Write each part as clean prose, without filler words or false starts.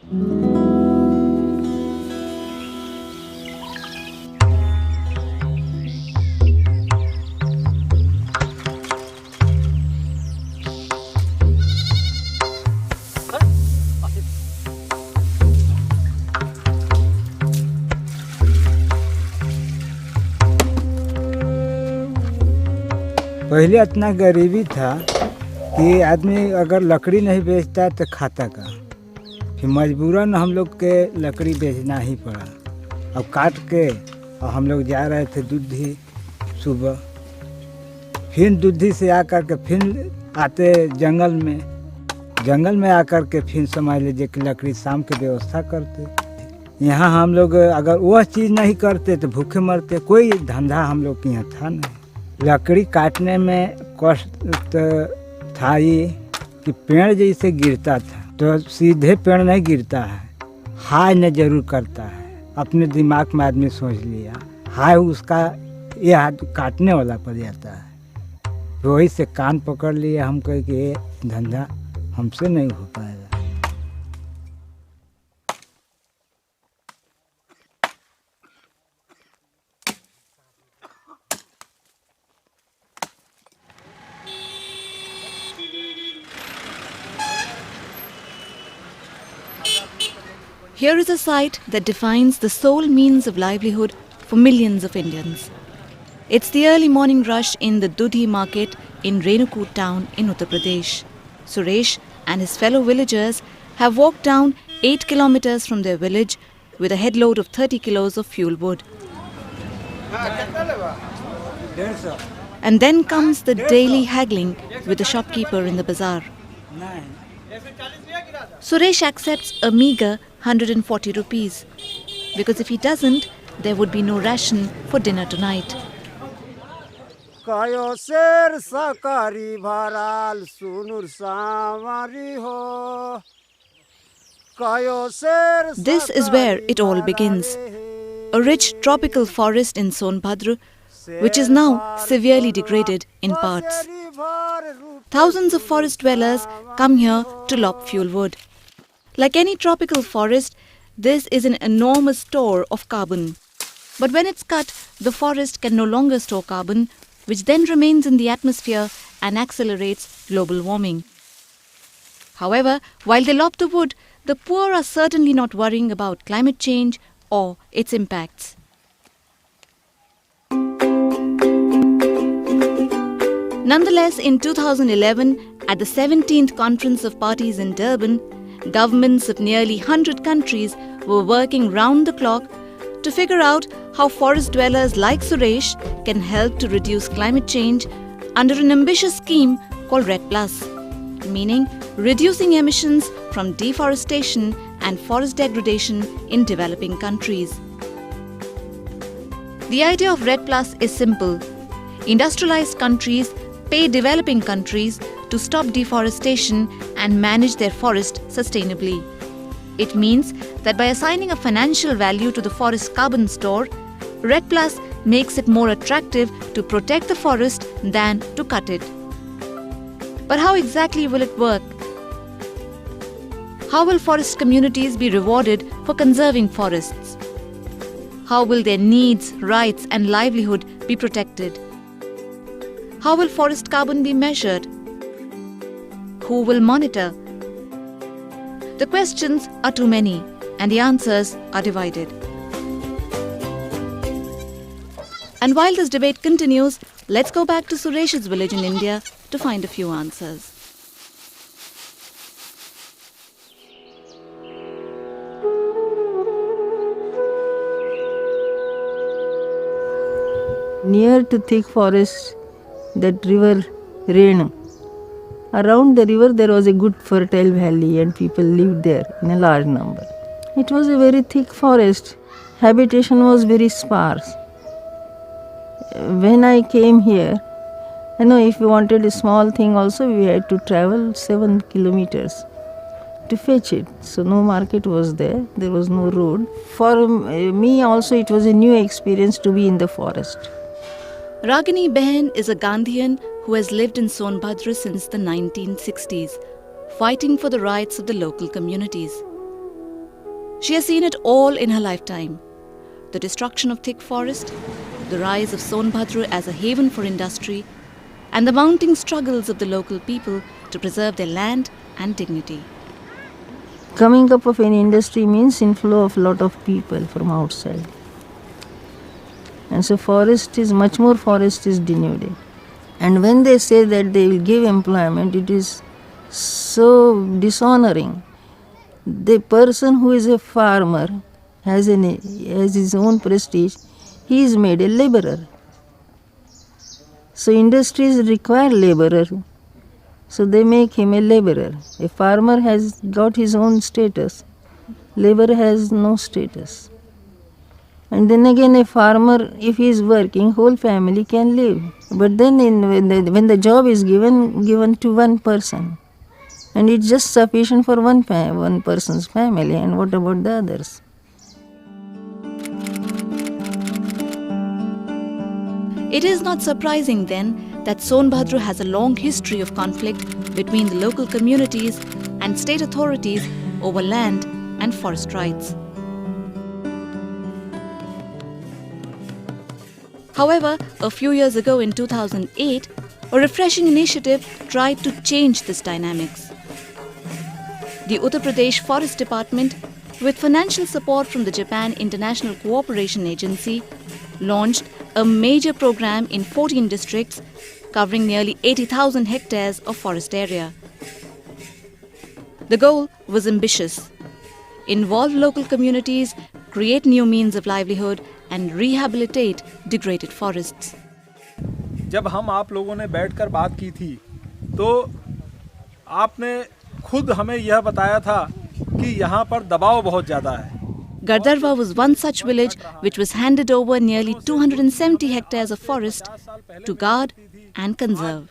पहले इतना गरीबी था कि आदमी अगर लकड़ी नहीं बेचता तो खाता का। फिर मजबूरन हम लोग के लकड़ी बेचना ही पड़ा। अब काट के और हम लोग जा रहे थे दूधी सुबह, फिर दूधी से आकर के फिर आते जंगल में आकर के फिर समझ लीजिए कि लकड़ी शाम की व्यवस्था करते। यहाँ हम लोग अगर वह चीज़ नहीं करते तो भूखे मरते। कोई धंधा हम लोग के यहाँ था नहीं। लकड़ी काटने में कष्ट था ये कि पेड़ जैसे गिरता था तो सीधे पेड़ नहीं गिरता है, हाय न जरूर करता है। अपने दिमाग में आदमी सोच लिया हाय उसका ये हाथ काटने वाला पड़ जाता है। तो वही से कान पकड़ लिया हम कहे कि ये धंधा हमसे नहीं हो पाएगा। Here is a site that defines the sole means of livelihood for millions of Indians. It's the early morning rush in the Dudhi market in Renukut town in Uttar Pradesh. Suresh and his fellow villagers have walked down 8 kilometers from their village with a headload of 30 kilos of fuel wood. And then comes the daily haggling with the shopkeeper in the bazaar. Suresh accepts a meager 140 rupees because if he doesn't, there would be no ration for dinner tonight. This is where it all begins. A rich tropical forest in Sonbhadra, which is now severely degraded in parts. Thousands of forest dwellers come here to lop fuel wood. Like any tropical forest, this is an enormous store of carbon. But when it's cut, the forest can no longer store carbon, which then remains in the atmosphere and accelerates global warming. However, while they lop the wood, the poor are certainly not worrying about climate change or its impacts. Nonetheless, in 2011, at the 17th Conference of Parties in Durban, governments of nearly 100 countries were working round the clock to figure out how forest dwellers like Suresh can help to reduce climate change under an ambitious scheme called REDD+, meaning reducing emissions from deforestation and forest degradation in developing countries. The idea of REDD+ is simple. Industrialized countries pay developing countries to stop deforestation and manage their forest sustainably. It means that by assigning a financial value to the forest carbon store, REDD+ makes it more attractive to protect the forest than to cut it. But how exactly will it work? How will forest communities be rewarded for conserving forests? How will their needs, rights and livelihood be protected? How will forest carbon be measured? Who will monitor? The questions are too many and the answers are divided. And while this debate continues, let's go back to Suresh's village in India to find a few answers. Near to thick forest, that river Renu. Around the river there was a good fertile valley and people lived there in a large number. It was a very thick forest. Habitation was very sparse. When I came here, if we wanted a small thing also, we had to travel 7 kilometers to fetch it. So no market was there. There was no road. For me also it was a new experience to be in the forest. Ragini Behan is a Gandhian who has lived in Sonbhadra since the 1960s, fighting for the rights of the local communities. She has seen it all in her lifetime. The destruction of thick forest, the rise of Sonbhadra as a haven for industry, and the mounting struggles of the local people to preserve their land and dignity. Coming up of an industry means inflow of lot of people from outside. And so much more forest is denuded. And when they say that they will give employment, it is so dishonoring. The person who is a farmer has his own prestige, he is made a laborer. So industries require laborer. So they make him a laborer. A farmer has got his own status. Laborer has no status. And then again a farmer, if he is working, whole family can live. But then when the job is given to one person, and it's just sufficient for one person's family, and what about the others? It is not surprising then that Sonbhadra has a long history of conflict between the local communities and state authorities over land and forest rights. However, a few years ago in 2008, a refreshing initiative tried to change this dynamics. The Uttar Pradesh Forest Department, with financial support from the Japan International Cooperation Agency, launched a major program in 14 districts covering nearly 80,000 hectares of forest area. The goal was ambitious: involve local communities, create new means of livelihood and rehabilitate degraded forests. जब हम आप लोगों ने बैठकर बात की थी तो आपने खुद हमें यह बताया था कि यहाँ पर दबाव बहुत ज़्यादा है. Garhwa was one such village which was handed over nearly 270 hectares of forest to guard and conserve.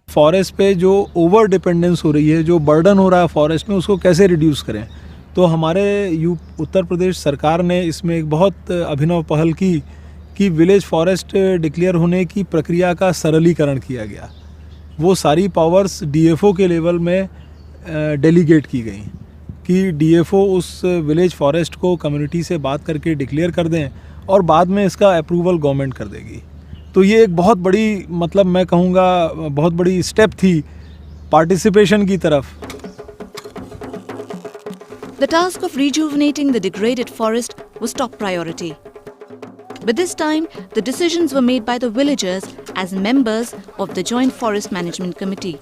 Forest पे जो ओवर डिपेंडेंस हो रही है, जो बर्डन हो रहा है फॉरेस्ट में, उसको कैसे रिड्यूस करें. तो हमारे उत्तर प्रदेश सरकार ने इसमें एक बहुत अभिनव पहल की कि विलेज फॉरेस्ट डिक्लेयर होने की प्रक्रिया का सरलीकरण किया गया. वो सारी पावर्स डीएफओ के लेवल में डेलीगेट की गई कि डीएफओ उस विलेज फॉरेस्ट को कम्युनिटी से बात करके डिक्लेयर कर दें और बाद में इसका अप्रूवल गवर्नमेंट कर देगी. तो ये एक बहुत बड़ी, मतलब मैं कहूँगा बहुत बड़ी स्टेप थी पार्टिसिपेशन की तरफ. The task of rejuvenating the degraded forest was top priority. But this time, the decisions were made by the villagers as members of the Joint Forest Management Committee.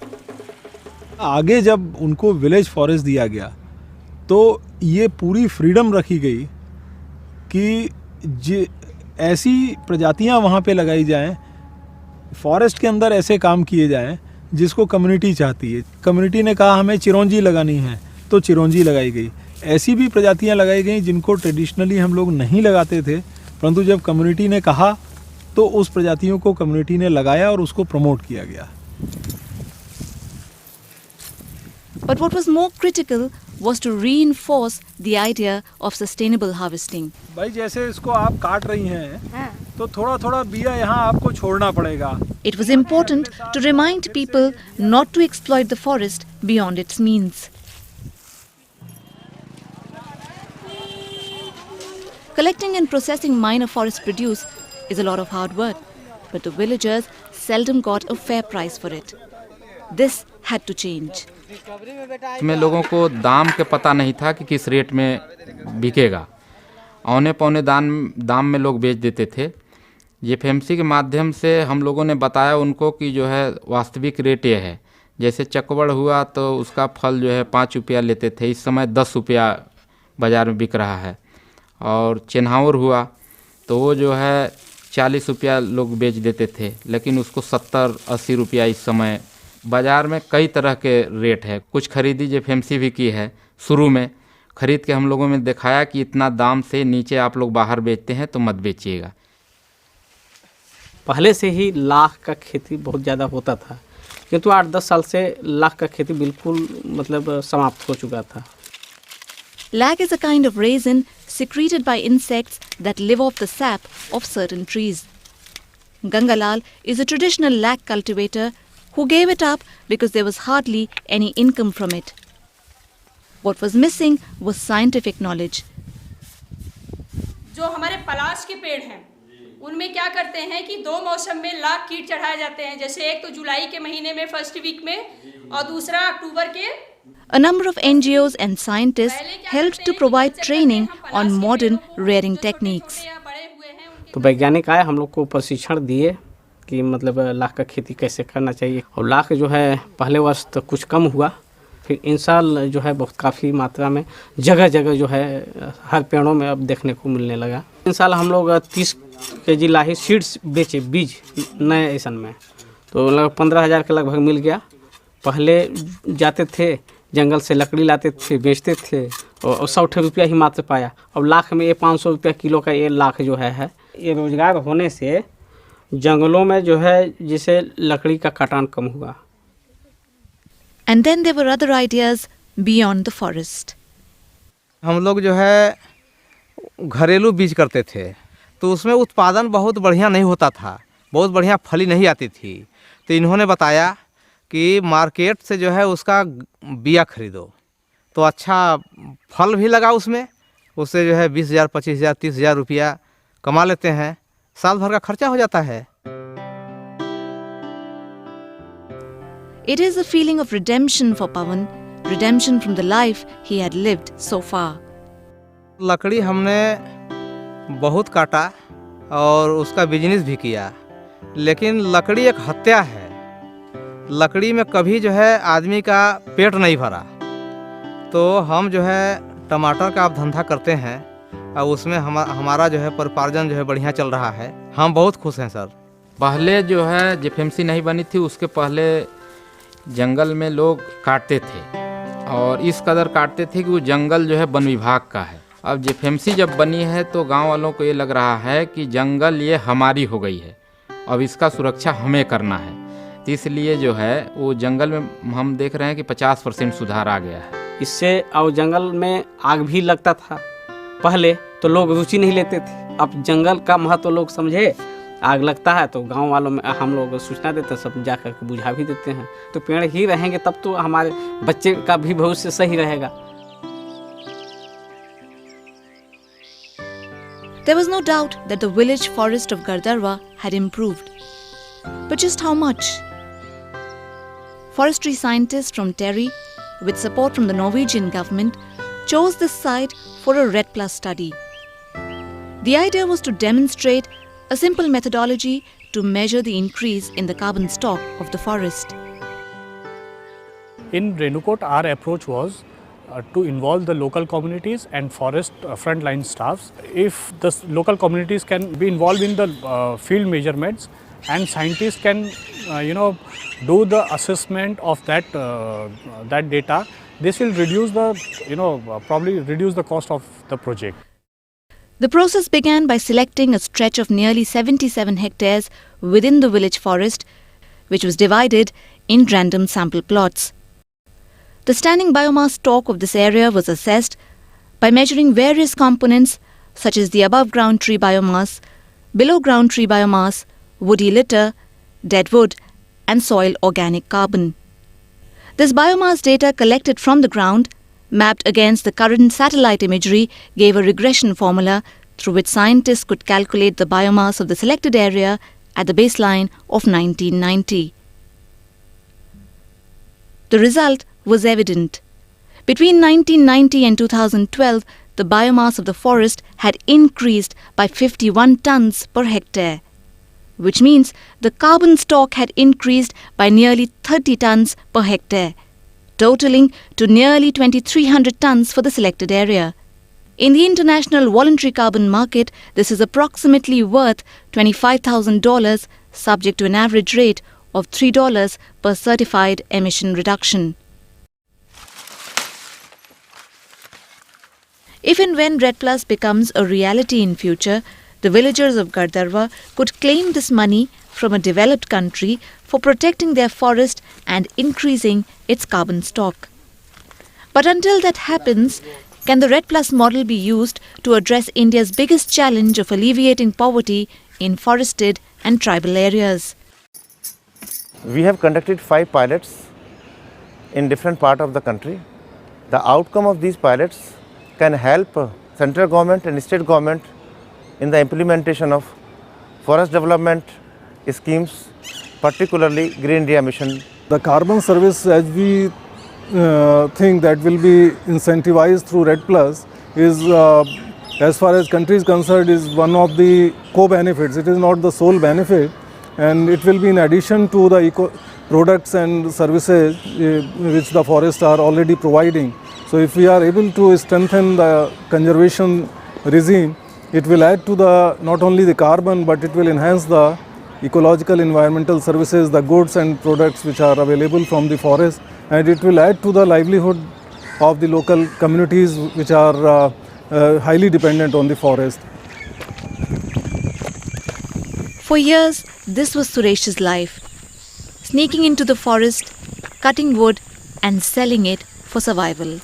आगे जब उनको विलेज फॉरेस्ट दिया गया तो ये पूरी फ्रीडम रखी गई कि ऐसी प्रजातियां वहाँ पे लगाई जाएं, फॉरेस्ट के अंदर ऐसे काम किए जाएं जिसको कम्युनिटी चाहती है. कम्युनिटी ने कहा हमें चिरौंजी लगानी है तो चिरौंजी लगाई गई. ऐसी भी प्रजातियां लगाई गई जिनको ट्रेडिशनली हम लोग नहीं लगाते थे, परंतु जब कम्युनिटी ने कहा तो उस प्रजातियों को कम्युनिटी ने लगाया और उसको प्रमोट किया गया. But what was more critical was to reinforce the idea of sustainable harvesting. भाई जैसे इसको आप काट रही हैं तो थोड़ा थोड़ा बिया यहाँ आपको छोड़ना पड़ेगा. It was important to remind people not to exploit the forest beyond its means. Collecting and processing minor forest produce is a lot of hard work, but the villagers seldom got a fair price for it. This had to change. में लोगों को दाम के पता नहीं था कि किस रेट में बिकेगा. औने पौने दाम में लोग बेच देते थे. ये एफएमसी के माध्यम से हम लोगों ने बताया उनको कि जो है वास्तविक रेट ये है. जैसे चकवड़ हुआ तो उसका फल जो है 5 रुपया लेते थे, इस समय 10 रुपया बाज़ार में बिक रहा है. और चिन्हावर हुआ तो वो जो है 40 रुपया लोग बेच देते थे, लेकिन उसको 70-80 रुपया इस समय. बाज़ार में कई तरह के रेट है. कुछ खरीदी जो एफएमसी भी की है, शुरू में खरीद के हम लोगों में दिखाया कि इतना दाम से नीचे आप लोग बाहर बेचते हैं तो मत बेचिएगा. पहले से ही लाख का खेती बहुत ज़्यादा होता था, किंतु 8-10 साल से लाख का खेती बिल्कुल मतलब समाप्त हो चुका था. Lac is a kind of raisin secreted by insects that live off the sap of certain trees. Gangalal is a traditional lac cultivator who gave it up because there was hardly any income from it. What was missing was scientific knowledge. जो हमारे पलाश के पेड़ हैं उनमें क्या करते हैं कि 2 मौसम में लाख कीट चढ़ाए जाते हैं, जैसे एक तो जुलाई के महीने में फर्स्ट वीक में और दूसरा अक्टूबर के. A number of NGOs and scientists helped to provide training on modern rearing techniques. तो वैज्ञानिक आए, हम लोग को प्रशिक्षण दिए कि मतलब लाख का खेती कैसे करना चाहिए. और लाख जो है पहले वर्ष तो कुछ कम हुआ, फिर इन साल जो है बहुत काफ़ी मात्रा में जगह जगह जो है हर पेड़ों में अब देखने को मिलने लगा. इन साल हम लोग 30 kg लाही सीड्स बेचे, बीज नए ऐसन में, तो लगभग 15,000 के लगभग मिल गया. पहले जाते थे जंगल से लकड़ी लाते थे, बेचते थे और 100 रुपया ही मात्र पाया. अब लाख में ये 500 रुपया किलो का ये लाख जो है. ये रोजगार होने से जंगलों में जो है जिसे लकड़ी का कटान कम हुआ. And then there were other ideas beyond the forest. हम लोग जो है घरेलू बीज करते थे, तो उसमें उत्पादन बहुत बढ़िया नहीं होता था, बहुत बढ़िया फली नहीं आती थी. तो इन्होंने बताया कि मार्केट से जो है उसका बिया खरीदो तो अच्छा फल भी लगा उसमें, उससे जो है 20,000, 25,000, 30,000 रुपया कमा लेते हैं, साल भर का खर्चा हो जाता है. It is a feeling of redemption for Pawan, redemption from the life he had lived so far. लकड़ी हमने बहुत काटा और उसका बिजनेस भी किया, लेकिन लकड़ी एक हत्या है. लकड़ी में कभी जो है आदमी का पेट नहीं भरा. तो हम जो है टमाटर का अब धंधा करते हैं और उसमें हमारा जो है परिपार्जन जो है बढ़िया चल रहा है. हम बहुत खुश हैं सर. पहले जो है जेफएमसी नहीं बनी थी, उसके पहले जंगल में लोग काटते थे और इस कदर काटते थे कि वो जंगल जो है वन विभाग का है. अब जेफएमसी जब बनी है तो गांव वालों को ये लग रहा है कि जंगल ये हमारी हो गई है, अब इसका सुरक्षा हमें करना है. तो इसलिए जो है वो जंगल में हम देख रहे हैं कि 50% सुधार आ गया है. इससे और जंगल में आग भी लगता था. पहले तो लोग रुचि नहीं लेते थे, अब जंगल का महत्व लोग समझे. आग लगता है तो गांव वालों में हम लोग सूचना देते हैं, सब जाकर के बुझा भी देते हैं. तो पेड़ ही रहेंगे तब तो हमारे बच्चे का भी भविष्य सही रहेगा. There was no doubt that the village forest of Garhwa had improved. But just how much? Forestry scientists from Terry, with support from the Norwegian government, chose this site for a RED+ study. The idea was to demonstrate a simple methodology to measure the increase in the carbon stock of the forest. In Renukot, our approach was to involve the local communities and forest frontline staffs. If the local communities can be involved in the field measurements and scientists can do the assessment of that data, this will reduce the probably reduce the cost of the project. The process began by selecting a stretch of nearly 77 hectares within the village forest, which was divided in random sample plots. The standing biomass stock of this area was assessed by measuring various components such as the above ground tree biomass, below ground tree biomass, woody litter, dead wood and soil organic carbon. This biomass data collected from the ground, mapped against the current satellite imagery, gave a regression formula through which scientists could calculate the biomass of the selected area at the baseline of 1990. The result was evident. Between 1990 and 2012, the biomass of the forest had increased by 51 tons per hectare, which means the carbon stock had increased by nearly 30 tons per hectare, totaling to nearly 2,300 tons for the selected area. In the international voluntary carbon market, this is approximately worth $25,000, subject to an average rate of $3 per certified emission reduction. If and when RED+ becomes a reality in future, the villagers of Garhwa could claim this money from a developed country for protecting their forest and increasing its carbon stock. But until that happens, can the RED+ model be used to address India's biggest challenge of alleviating poverty in forested and tribal areas? We have conducted 5 pilots in different parts of the country. The outcome of these pilots can help central government and state government in the implementation of forest development schemes, particularly Green India Mission. The carbon service, as we think that will be incentivized through RED Plus, is as far as country is concerned, is one of the co-benefits. It is not the sole benefit, and it will be in addition to the eco products and services which the forests are already providing. So if we are able to strengthen the conservation regime, it will add to the not only the carbon, but it will enhance the ecological environmental services, the goods and products which are available from the forest, and it will add to the livelihood of the local communities which are highly dependent on the forest. For years, this was Suresh's life. Sneaking into the forest, cutting wood and selling it for survival.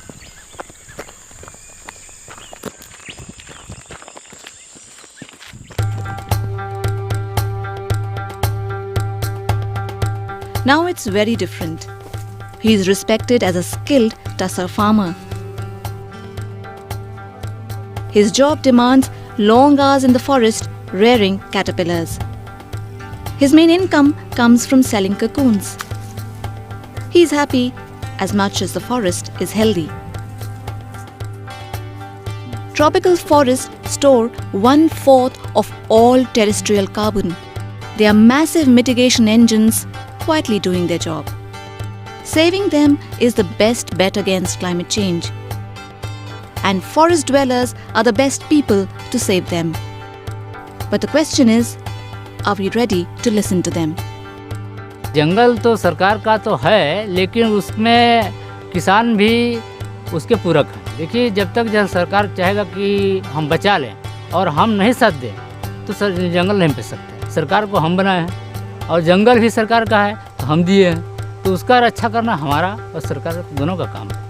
Now it's very different. He is respected as a skilled tusser farmer. His job demands long hours in the forest rearing caterpillars. His main income comes from selling cocoons. He is happy as much as the forest is healthy. Tropical forests store 1/4 of all terrestrial carbon. They are massive mitigation engines quietly doing their job. Saving them is the best bet against climate change. And forest dwellers are the best people to save them. But the question is, are we ready to listen to them? जंगल तो सरकार का तो है, लेकिन उसमें किसान भी उसके पूरक हैं। देखिए, जब तक सरकार चाहेगा कि हम बचा लें और हम नहीं साथ दें, तो जंगल नहीं बच सकते। सरकार को हम बनाए हैं और जंगल भी सरकार का है, तो हम दिए हैं, तो उसका रक्षा करना हमारा और सरकार दोनों का काम है।